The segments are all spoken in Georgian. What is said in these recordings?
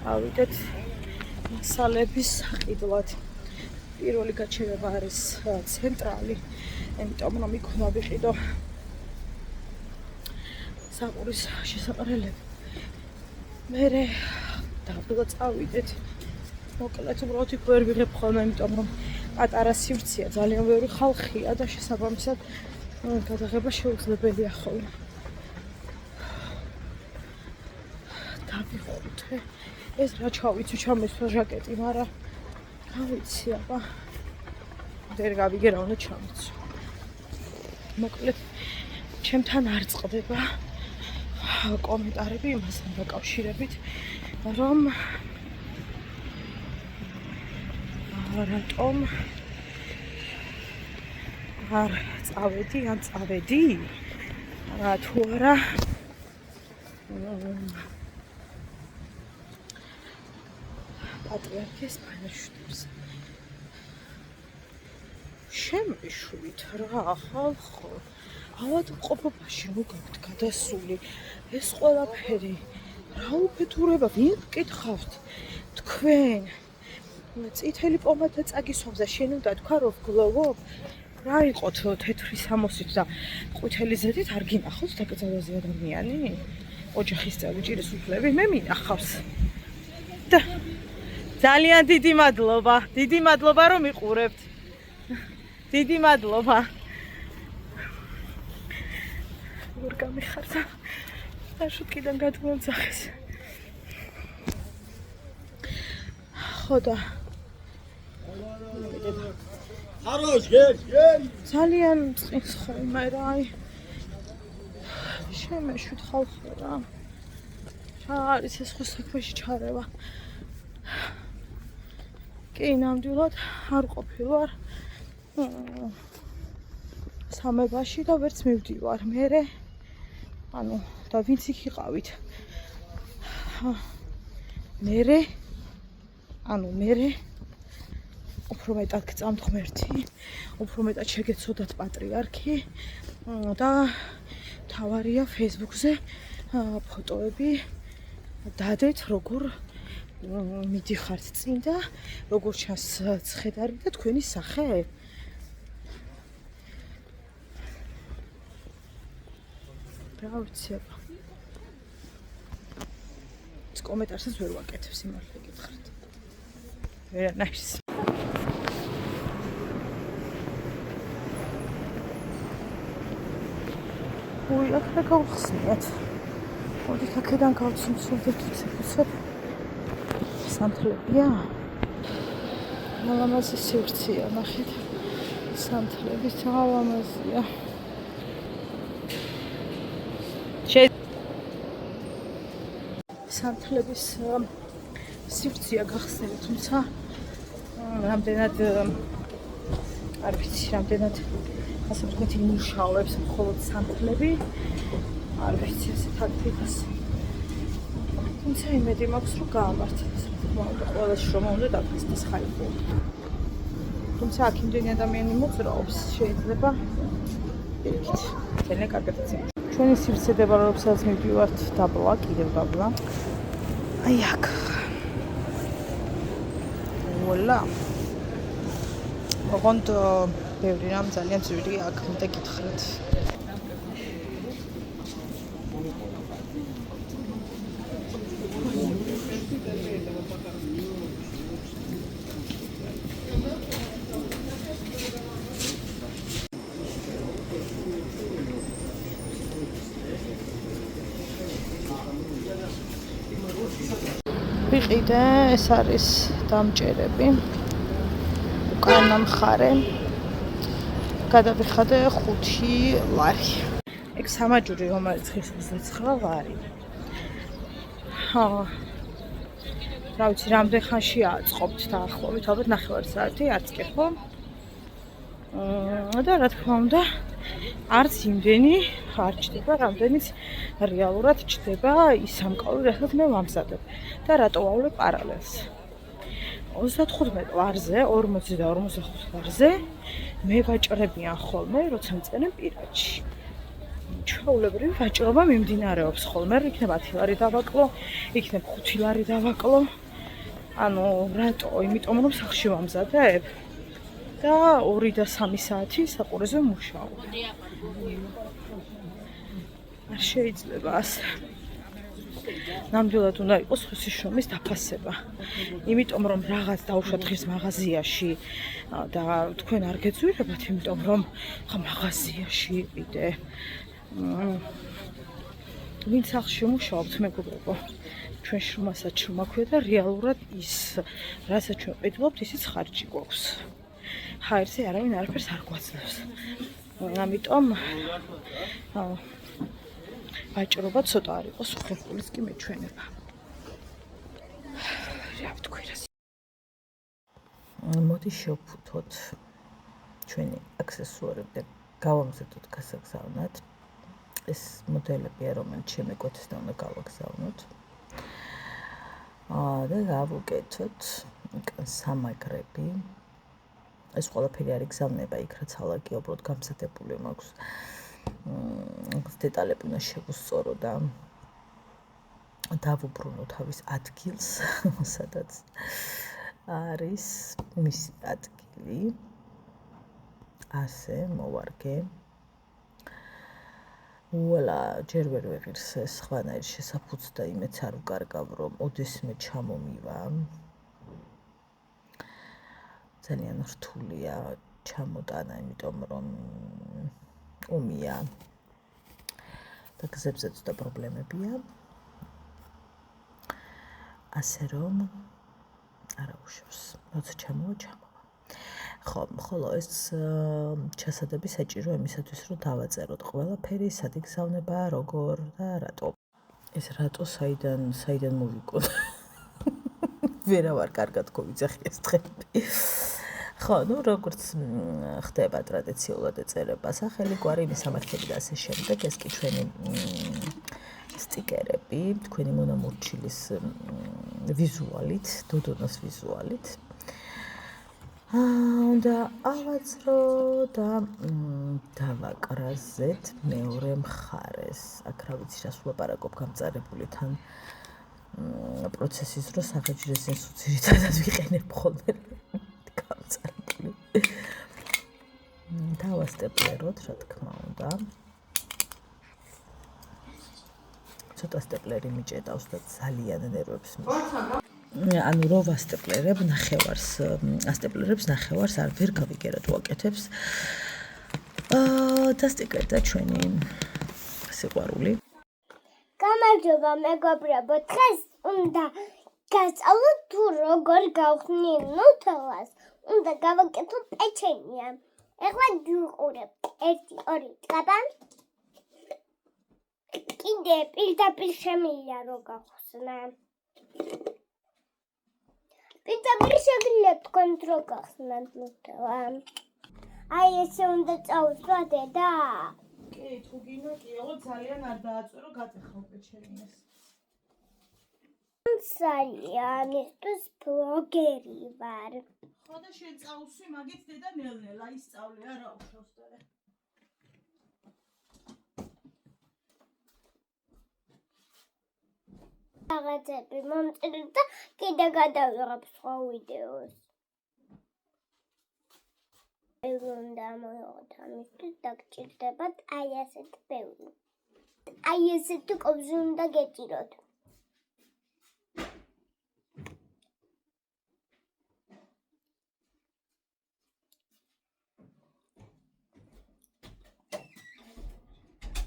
ავიდეთ მასალების საყიდვად. პირველი გაჩერება არის ცენტრალი, იმიტომ რომ იქ უნდა ვიყიდო საყურის შესაყრელები. მერე დაბლა წავიდეთ. მოკლედ უბრალოდ იქ ვერ ვიღებ ხოლმე, იმიტომ რომ პატარა სივრცეა, ძალიან ბევრი ხალხია და შესაბამისად გადაღება შეუძლებელია ხოლმე. დავიხუტე. ეს რა ჩავიცი ჩამესვა ჟაკეტი, მაგრამ რა ვიცი, აბა ვერ გავიგე რა უნდა ჩამიცო. მოკლედ ჩემთან არ წყდება კომენტარები იმასთან დაკავშირებით, რომ რატომ არ წავედი ან წავედი თუ არა პატრიარქის ბანაშვილებს. შემეშვით რა ხალხო, ავად ყოფობაში მოგაქვთ გადასული ეს ყველაფერი, რა უფეთურება, ვინ გკითხავთ თქვენ? წითელი პომადა წაგისვამს და შენ უნდა თქვა რომ გლოვობ? რა იყოთ თეთრი სამოსით და ყვითელი ზედით არ გინახავთ დაკრძალვაზე ადამიანი? ოჯახის წევრი ჭირის უფლები მე მინახავს. და ძალიან დიდი მადლობა რომ იყურებთ. დიდი მადლობა. როგორ გამიხარდა? შუქიდან გადმოძახეს. ხო და ძალიან წინს ხოლმე რა, შემეშვით ხალხო რა. რა არის ეს ხო საქმეში ჩარევა? კი, ნამდვილად არ ყოფილვარ სამებაში და ვერც მივდივარ. მერე და ვინც იქ იყავით. მერე უფრო მეტად გწამთ ღმერთი, უფრო მეტად შეგეცოდათ პატრიარქი და თავარია Facebook-ზე ფოტოები დადეთ, როგორ მიდიხართ წინ და როგორ ჩანს ცხედარი და თქვენი სახე. რა ვიცი აბა. ეს კომენტარსაც ვერ ვაკეთებ, სიმართლე გითხრათ. ვერანაირს. ой, აქ რა გავხსნიათ. მოდით აქედან გავცნობთ უცებ. სანთლებია. მალამაზი სივრცეა, ნახეთ. სანთლების მალამაზია. სანთლების სივრცეა გახსნილი, თუმცა რამდენად არ ვიცი, რამდენად ასე ვთქვათ, იმუშავებს მხოლოდ სანთლები. არ ვიცი ასეთ აქტივას. თუმცა იმედი მაქვს, რომ გაამართლებს. ყველას შრომა უნდა დაგხსნას ხალხო. თუმცა აქ იმდენი ადამიანი მოძრაობს, შეიძლება იქით ძალიან კარგად იციან. ჩვენი სივრცე მდებარეობს, სადაც მივდივართ დაბლა, კიდევ დაბლა. აი აქ. ვოლა. ოღონდ ბევრი რამ ძალიან ძვირი აქ უნდა გითხრათ. ვიყიდე, ეს არის დამჭერები. უკანა მხარე. გადავიხადე 5 ლარი. ეგ სამაჯური რომელიც 29 ლარი. რა ვიცი, რამდენ ხანში აწყობთ დაახლოებით, ალბათ 9 საათი, არც კი ხო? და რა თქმა უნდა, არც იმდენი არ ჩდება, რამდენიც რეალურად ჩდება ის სამკაული, რასაც მე ვამზადებ. და რატო ვავლებ პარალელს? 35 ლარზე, 40 და 45 ლარზე მე ვაჭრებიან ხოლმე, როცა მწერენ პირადში. ჩვეულებრივი ვაჭრობა მიმდინარეობს ხოლმე. იქნებ 10 ლარი დავაკლო, იქნებ 5 ლარი დავაკლო. ანუ რატო? იმიტომ რომ სახლში ვამზადებ და 2 და 3 საათი საყურეზე ვმუშაობ. არ შეიძლება ასე. ნამდვილად უნდა იყოს ხუსის შრომის დაფასება. იმიტომ რომ რაღაც დავუშვათ დღეს მაღაზიაში და თქვენ არ გეძვირებათ, იმიტომ რომ ხა მაღაზიაში იყიდე. ვინ სახლში მუშაობთ მეგობრებო? ჩვენ შრომასაც შრომა ქვია და რეალურად ის რასაც ჩვენ ყიდულობთ, ისიც ხარჯი გვაქვს. ჰაერზე არავინ არაფერს არ გვაძლევს. ამიტომ ვაჭრობა ცოტა არ იყოს უხერხულის კი მეჩვენება. რა ვთქვი რა. მოდი შევფუთოთ ჩვენი აქსესუარები და გავამზადოთ გასაგზავნად. ეს მოდელებია, რომელიც შემეკვეთეს და უნდა გავაგზავნოთ. და გავუკეთოთ სამაგრები. ეს ყველაფერი არის გზავნება იქ, რაც ალაგია, უბრალოდ გამზადებული მაქვს. დეტალები უნდა შევუსწორო და დავუბრუნო თავის ადგილს, სადაც არის მისი ადგილი. ასე მოვარგე. უალა, ჯერ ვერ ვეღირს ეს ხვანაირ შესაფუძს და იმეც არ ვკარგავ, რომ ოდესმე ჩამომივა. ძალიან რთულია ჩამოტანა, იმიტომ რომ ომია და გზებზე ცოტა პრობლემებია. ასე რომ არა უშავს, როცა ჩამოვა. ხოლო ეს ჩასადები საჭირო იმისათვის, რომ დავაწეროთ ყველაფერი, სად იგზავნება, როგორ და რატო. ეს რატო საიდან მოვიკო? ვერავარ კარგად გავიძახი ეს დღეები. ხო, ну, როგორც ხდება ტრადიციულად ეწერება სახელი, გვარი, მისამართები და ასე შემდეგ. ეს კი ჩვენი სტიკერები, თქვენი მონამორჩილის ვიზუალით, დოდონას ვიზუალით. და ავაწყრო და დავაკრაზეთ მეორე მხარეს. აქ რა ვიცი, რას ვლაპარაკობ, გამწარებული თან პროცესის დროს აღეჯრესენ სუცირითადად ვიყენებ ხოლმე. გამწარებული. დავასტეპლეროთ, რა თქმა უნდა. ცოტა სტეპლერი მიჭედავს და ძალიან ნერვებს მიშვა. ანუ რო ვასტეპლერებ ასტეპლერებს ნახევარს არ ვერ გავიგერად ვაკეთებს. და სტიკერდა ჩვენი სიყვარული. გამარჯობა მეგობრებო, დღეს უნდა გასწავლოთ თუ როგორ გავხსნით ნუტელას. უნდა გავაკეთო პეჩენია. ეხლა გიყურებთ 1 2 წაბა. კიდე პირდაპირ შემიძლია რო გავხსნა. პირდაპირ შეგვიძლია თქვენთ რო გავხსნათ ნუტელა. აი ესე უნდა წავსვა დედა. კი, თუ გინდა კი, εγώ ძალიან არ დააწერო გაწეხავ პეჩენიას. ძალიან ის ბლოგერი ვარ. ხო და შენ წავსვი მაგით დედა ნელ-ნელა ისწავლე, არა უშავს და. რაღაცები მომწერეთ და კიდე გადავიღებ სხვა ვიდეოს. უნდა მოვიღოთ ამისთვის დაგჭირდებათ აი ასეთ ბევრი. აი ესეთი ყოფში უნდა გეჭიროთ.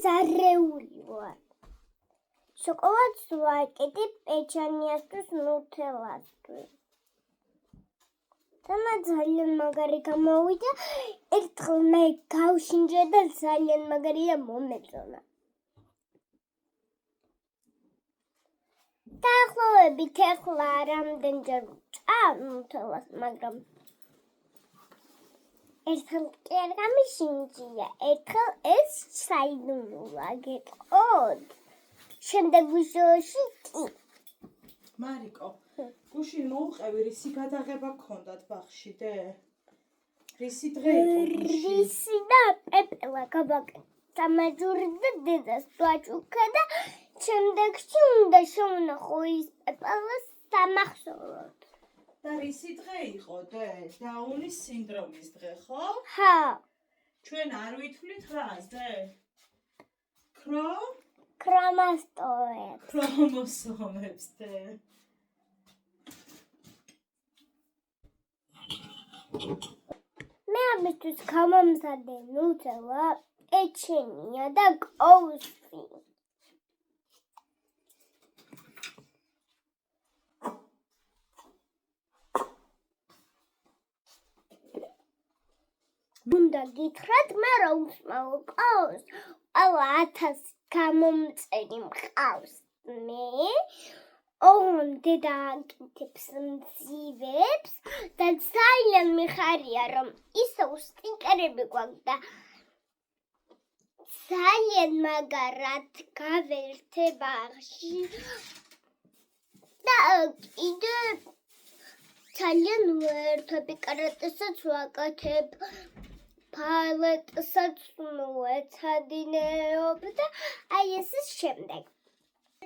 ზარეული ვარ. შოკოლადს ვაკეთებ პეჩენიასთვის ნუტელასთვის. და ძალიან მაგარი გამოვიდა. ერთხელ მე გავშინჯე და ძალიან მაგარია მომეწონა. დაახლოებით ეხლა რამდენჯერ ვჭამ ნუტელას, მაგრამ ერთხელ კი არ გამიშინჯია. ერთხელ ეს საიდუმლოა გეტყოდ. შემდეგ ვისოში კი. მარიკო, გუშინ მოუყევი, რისი გადაღება გქონდათ ბაღში დე? რისი დღე იყო გუშინ? რისი და პეპელა გავაკეთე. სამაჯური და დედას დაჭუქა და შემდეგში უნდა შოვნახო ის პეპელას სამახსოვროდ. და რისი დღე იყო დე? დაუნის სინდრომის დღე, ხო? ხა. ჩვენ არ ვითვლით რას დე? ქრომოსომებს. ქრომოსომებს დე. მე ამისთვის გამომზადე ნუტელა, პეჩენია და კოუსი. უნდა გითხრათ, მე რა უსმაო კოუს, ყველა 1000 გამომწერი მყავს. მე ოღონდ დედა აკეთებს მძივებს და ძალიან მიხარია, რომ ისევ სტიკერები გვაქვს და ძალიან მაგარად გავერთება აღში და კიდე ძალიან ვერთები კარატესაც ვაკეთებ, ბალეტსაც ვეცადინეობ და აი ეს შემდეგ.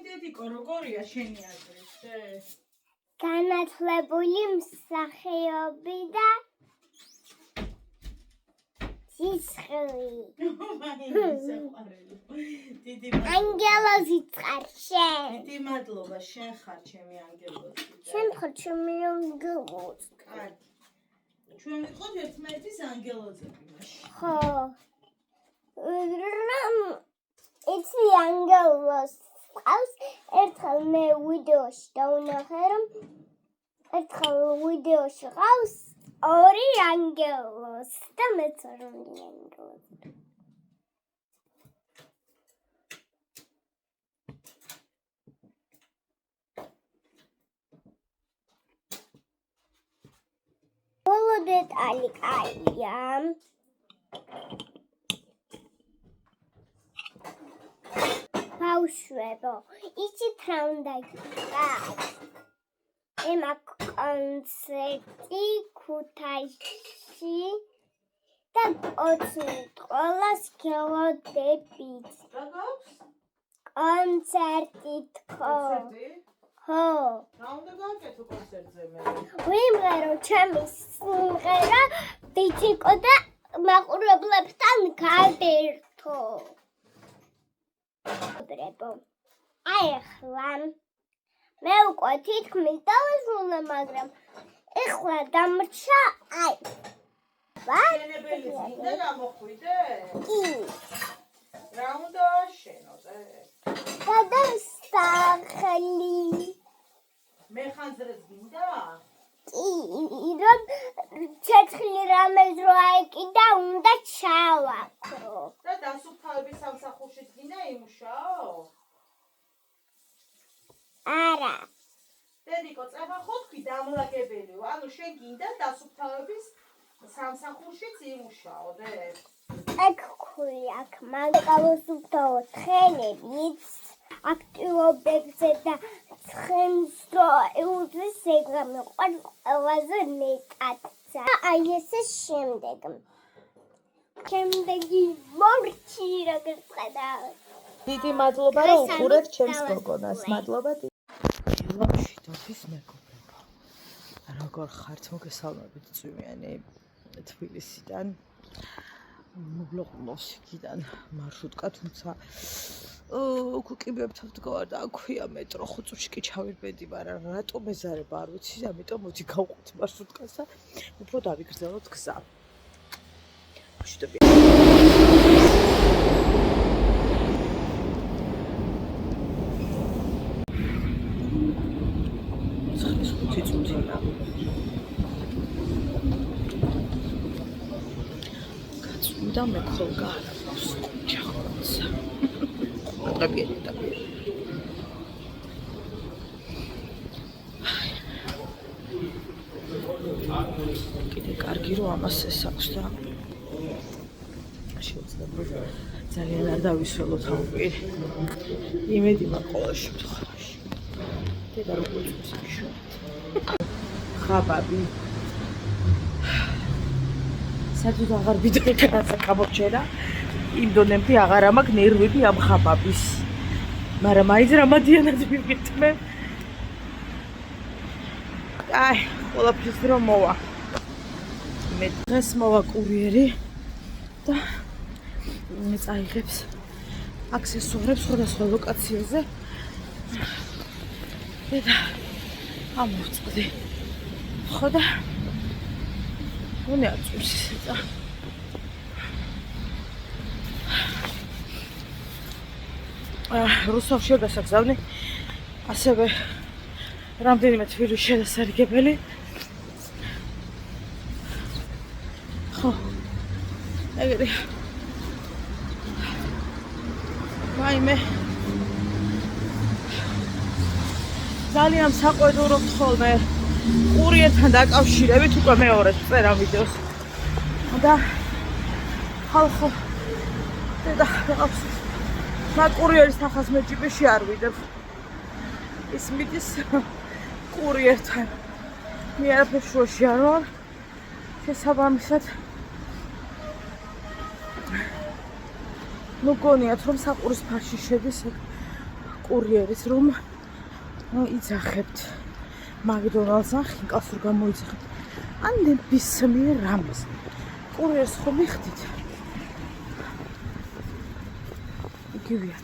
დედიკო, როგორია შენი აზრით, დე? განათლებული მსახიობი და სისხლი. ანგელოზი ხარ შენ. დიდი მადლობა, შენ ხარ ჩემი ანგელოზი. შენ ხარ ჩემი ანგელოზი. კარგი. ჩვენ ვიყოთ ერთმანეთის ანგელოზები მაშინ. ხო. იცი ანგელოზი. ყავს ერთხელ მე ვიდეოში დავნახე რომ ერთხელ ვიდეოში ყავს ორი ანგელოზი და მეც ორი ანგელოზი. ბოლო დეტალი კაია. ბავშვებო, იცით რა უნდა გითხრათ? ემაქვს კონცერტი ქუთაისში და 20 ყოველას გელოდებით. რა გაქვს? კონცერტი თქო. კონცერტი? ხო. რა უნდა გააკეთო კონცერტზე მე? ვიმღერო ჩემი სიმღერა ბიჭიკო და მაყურებლებთან გავერთო. აი ახლა მე უკვე თითქმის დავასრულე, მაგრამ ახლა დამრჩა აი შენებელი მინდა გამოხვიდე? კი. რა უნდა შენო დე? გადასახლი. მე ხანძრებს გინდა? კი, რომ ცეცხლი რამეს რო აეკიდა, უნდა ჩავაქრო. და დასუფთავების სამსახურშიც გინდა იმუშაო? არა. დედიკო, წერა ხო თქვი დამლაგებელიო, ანუ შენ გინდა დასუფთავების სამსახურშიც იმუშაო, დე? ეგ ქვია, აქ მაგალოსუფთავო ცხენებიც აქტივობებზე და ცხენს რო ევუძვის ეგ მიყვარს ყველაზე მეტად. აი ესე შემდეგ. შემდეგი მორჩი როგორ ხედავთ. დიდი მადლობა რომ უხურეთ ჩემს გოგონას. მადლობა. მშვიდობის მეგობრებო. როგორ ხართ? მოგესალმებით წვიმიანი თბილისიდან. მოვლოყნოს იქიდან მარშრუტკა, თუმცა უკიკიბებთან ვდგავარ და აქვია მეტრო, 5 წუთში კი ჩავირბედი, მაგრამ რატომ ეზარება არ ვიცი, ამიტომ მოდი გავყვეთ მარშრუტკას და უფრო დავიგრძელოთ გზა. მშვიდობია. და მე ხოლგა არაფერს ჩახოცა. მოგებიეთ და კიდე კარგი რომ ამას ეს აქვს და შეიძლება ძალიან არ დავისველოთ ამ პირ. იმედი მაქვს ყოველ შემთხვევაში. დედა როგორ წუს იშვიათ. ხაბაბი საერთოდ აღარ ვიდეო გადასაკამორჩენა. იმ დონემდე აღარ მაქვს ნერვები ამ ხაბაბის. მაგრამ მაინც რამადიანად მივიტმე. აი, ყველაფერს რომ მოვა. მე დღეს მოვა კურიერი და წაიღებს აქსესუარებს სხვადასხვა ლოკაციაზე. და ამოვწყდი. ხო და უნე აწვირს ესეა. რუსთავში გასაგზავნი. ასევე რამდენიმე თბილისში შესაძლებელი. ხო. ეგრე. ვაიმე. ძალიან საყვედურობთ ხოლმე კურიერთან დაკავშირებით უკვე მეორედ წერა ვიდეოს. და ხალხო და რაღაც საკურიერის ახალ მე ჯიპში არ ვიდებ. ის მიდის კურიერთან. მე არაფერს შუაში არ ვარ. შესაბამისად მოგონიათ რომ საყურის ფარში შედის კურიერის რომ იძახებთ მაგდონალდსთან ხინკალს რომ გამოიძახებთ. ან ნებისმიერ რამეს კურიერს ხომ მიხდით. იგივეა.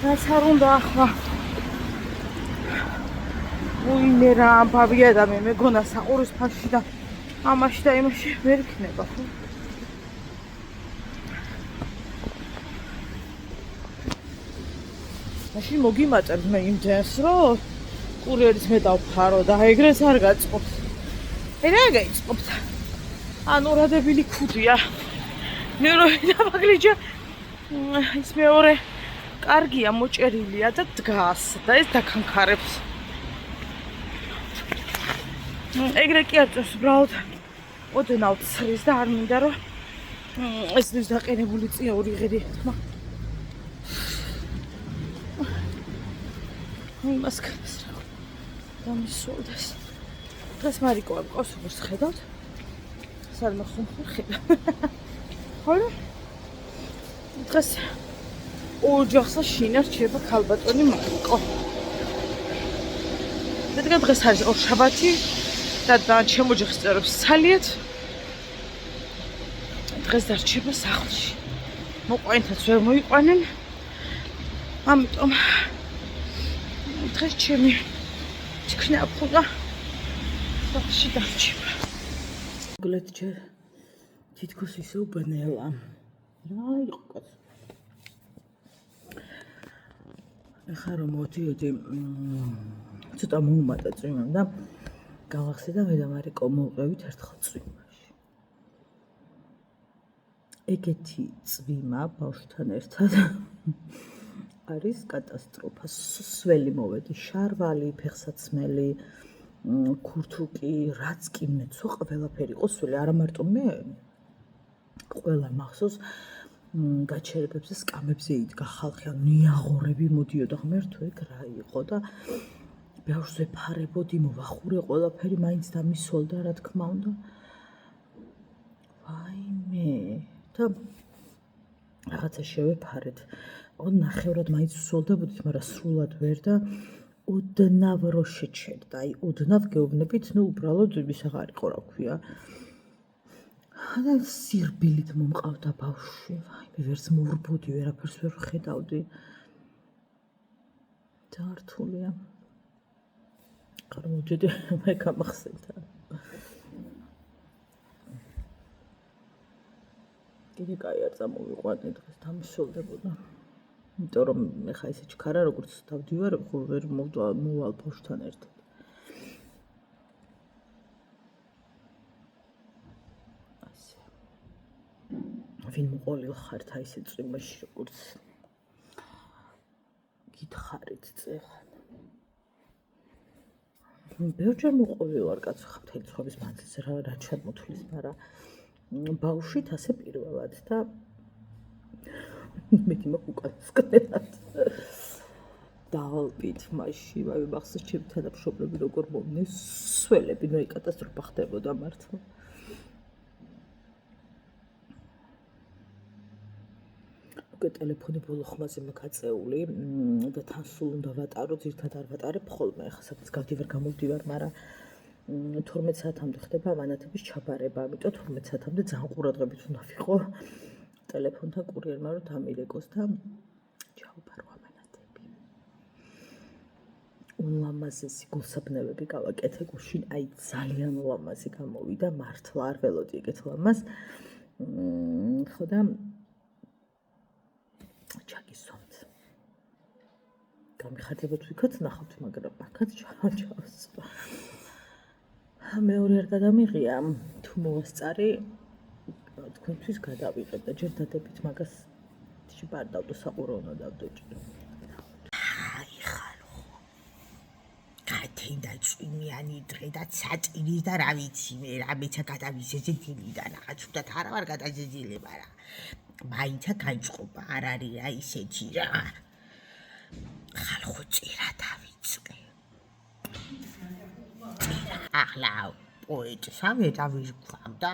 რაც არ უნდა ახლა უინე რა ამბავია და მე მეგონა საყურის ფარში და ამაში და იმაში ვერ იქნება ხო? მაშინ მოგიმატებ მე იმდენს რომ კურიერის მე დავფარო და ეგრეც არ გაწყობთ. რა გაიწყობთ? ანუ რადებილი ქუდია. მე რო დავაგლიჯა ის მეორე კარგია მოჭერილია და დგას და ეს დაქანქარებს. ეგრე კი არ წევს უბრალოდ ოდნავ ცრის და არ მინდა რომ ეს ის დაყენებული წიური ღირი თქმა. იმას ქებს რა დამისულდეს. დღეს მარიკო ამ კოსმოს ხედავთ. სადმე ხუმხურ ხედავ. ხო? დღეს ოჯახსა შინა რჩება ქალბატონი მარიკო. რადგან დღეს არის ორშაბათი და ჩემ ოჯახის წევრებს ცალიათ. დღეს დარჩება სახლში. მოყვანითაც ვერ მოიყვანენ. ამიტომ დღეს ჩემი ჩქნა ფუდა სახლში დარჩება. გლეთ ჯერ თითქოს ისე უბნელა. რა იყო კაც? ეხლა რომ მოდიოდი ცოტა მომატა წვიმამ და გავახსენე და მე და მარიკო მოვყევით ერთხელ წვიმაში. ეგეთი წვიმა ბავშვთან ერთად არის კატასტროფა. სველი მოვედი, შარვალი, ფეხსაცმელი, ქურთუკი, რაც კი მეცო, ყველაფერი იყო სველი, არა მარტო მე. ყველა მახსოვს გაჩერებებზე, სკამებზე იდგა ხალხი, ნიაღორები მოდიოდა ღმერთო ეგ რა იყო და ბავშვზე ფარებოდი, მოვახურე ყველაფერი მაინც დამისოლდა რა თქმა უნდა. ვაიმე და რაღაცა შევეფარეთ. ნახევრად მაინც ვსოლდებოდით, მაგრამ სრულად ვერ და ოდნავ რო შეჩერდა. აი ოდნავ გეუბნებით, ნუ უბრალოდ ის აღარ იყო რა ქვია. და სირბილით მომყავდა ბავშვი. ვაიმე ვერც მოვურბოდი, ვერაფერს ვერ ვხედავდი. ძართულია. მოვიდი მე გამახსენდა. კიდე კაი არ წამოვიყვანე დღეს დამისოლდებოდა. იმიტომ რომ ეხა ისე ჩქარა როგორც დავდივარ, ხო ვერ მოვალ ბავშვთან ერთად. ასე. ვინ მოყოლილ ხართ აი ესე წვიმაში როგორც გითხარით წეხან. ბევრჯერ მოყოლილ ვარ კაცო ხა მთელი ცხოვრების მანძილზე რა ჩამოთვლის, მაგრამ ბავშვით ასე პირველად და მეტი მაქვს უკანასკნელად. დაალპით მაშინ, ვაი მახსოვს ჩემი თანამშრომლები როგორ მომდნენ სველები, ნუ კატასტროფა ხდებოდა მართლა. უკვე ტელეფონი ბოლო ხმაზე მოგაწეული და თან სულ უნდა ვატარო, ძირთად არ ვატარებ ხოლმე, ახლა სადაც გავდივარ გამოვდივარ, მაგრამ 12 საათამდე ხდება ამანათების ჩაბარება, ამიტომ 12 საათამდე ძალიან ყურადღებით უნდა ვიყო ტელეფონთან კურიერმა რომ დამირეკოს და ჩაუბარო ამანათები. ულამაზესი გულსაბნევები გავაკეთე გუშინ, აი ძალიან ულამაზი გამოვიდა, მართლა არ ველოდი ეგეთ ლამაზ. ხო და ჩაგისვამთ. გამიხარდებოდ ვიქოთ, ნახავთ, მაგრამ მაგაც ჩავსვა. მეორე არ გადამიღია, თუ მოვასწარი, თქვენთვის გადავიღებ და ჯერ დადებით მაგას შებარდავდო საყუროვნო დავდოჭირო. აი ხარო. კათინდა წვიმიანი დღე და საწირის და რა ვიცი მე, რამეცა გადავიზეზიდიდან რაღაც უდათ არა ვარ გადაზეზილი, მაგრამ მაინცა გაიწყობა, არ არის რა ისეთი რა. ხალხო წერა დავიწყე. ახლა პოეტს ავირგვამ და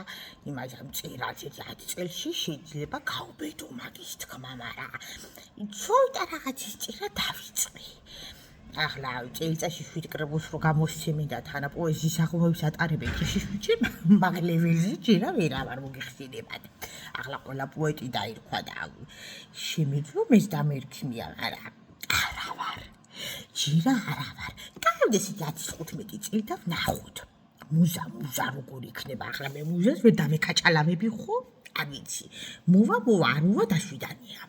იმას ამ წერაზე 10 წელში შეიძლება გავბედო მაგის თქმა, მაგრამ ცოტა რაღაცის წერა დავიწყე. ახლა წელიწადში 7 კრებულს რო გამოსცემენ და თანა პოეზიის აღումების ატარებენ ხიში შეჭი მაგ ლეველზე ჯერა ვერ ავარ მოგიხსენებათ. ახლა ყველა პოეტი დაირქვა და შემეძლო მეს დამერქნია, მაგრამ არა ვარ. ჯერა არა ვარ. გავდეს 10-15 წელი და ვნახოთ. მუზა როგორ იქნება, ახლა მე მუზას ვერ დავეკაჭალავები ხო? არ ვიცი. მოვა არ მოვა დაშვიდანია.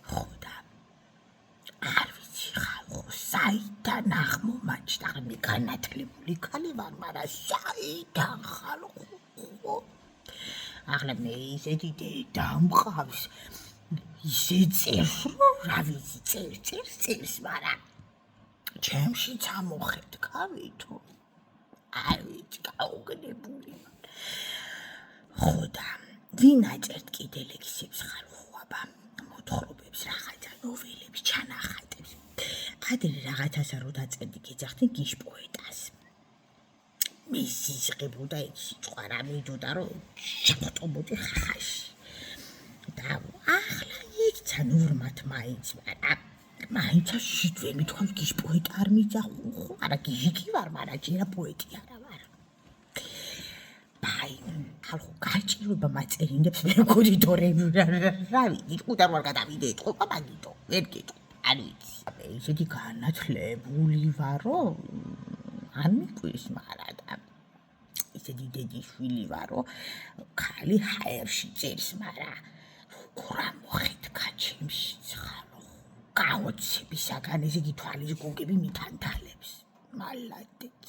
ხო და არ ვიცი ხალხო, საიდან აღმომაჩნდა მე განათლებული ქალი ვარ, მაგრამ საიდან ხალხო? ახლა მე ისეთი დედა მყავს. ისე წერს, რომ რა ვიცი, წერს, მაგრამ ჩემშიც ამოხეთ გავითო. არ ვიცი, გაუგნებული. ხო და ვინ აჭერთ კიდე ლექსებს ხალხო, აბა მოთხრობებს, რაღაცა ნოველებს, ჩანახატებს. ადრე რაღაცასა რო დაწერდი გეძახდნენ გიშ პოეტას. მისი შეღებოდა ეს სიტყვა რა მიდოდა რომ შეფოტობოდი ხახაში. და ახლა იქცა ნორმათ მაინც, მაგრამ მაინც შვიდვე მithქვამს გიშ პოეტ არ მიძახო ხო? არა გიჟი კი ვარ, მაგრამ ჯერა პოეტი არა ვარ. ბაი, ხალხო გაჭირვება მაწერინებს მე კორიდორები რა ვიცი, უკან ვარ გადავიდე ეთყობა მაგითო, ვერ გეტყვი, არ ვიცი. ისეთი განათლებული ვარო, არ მიყვის, მაგრამ ისეთი დედის შვილი ვარო, ქალი ჰაერში წერს, მაგრამ როგორ ამოხეთქა ჩემშიც ხალხო. გაოცებისაგან ესე იგი თვალის გოგები მითანთალებს. მალადეც.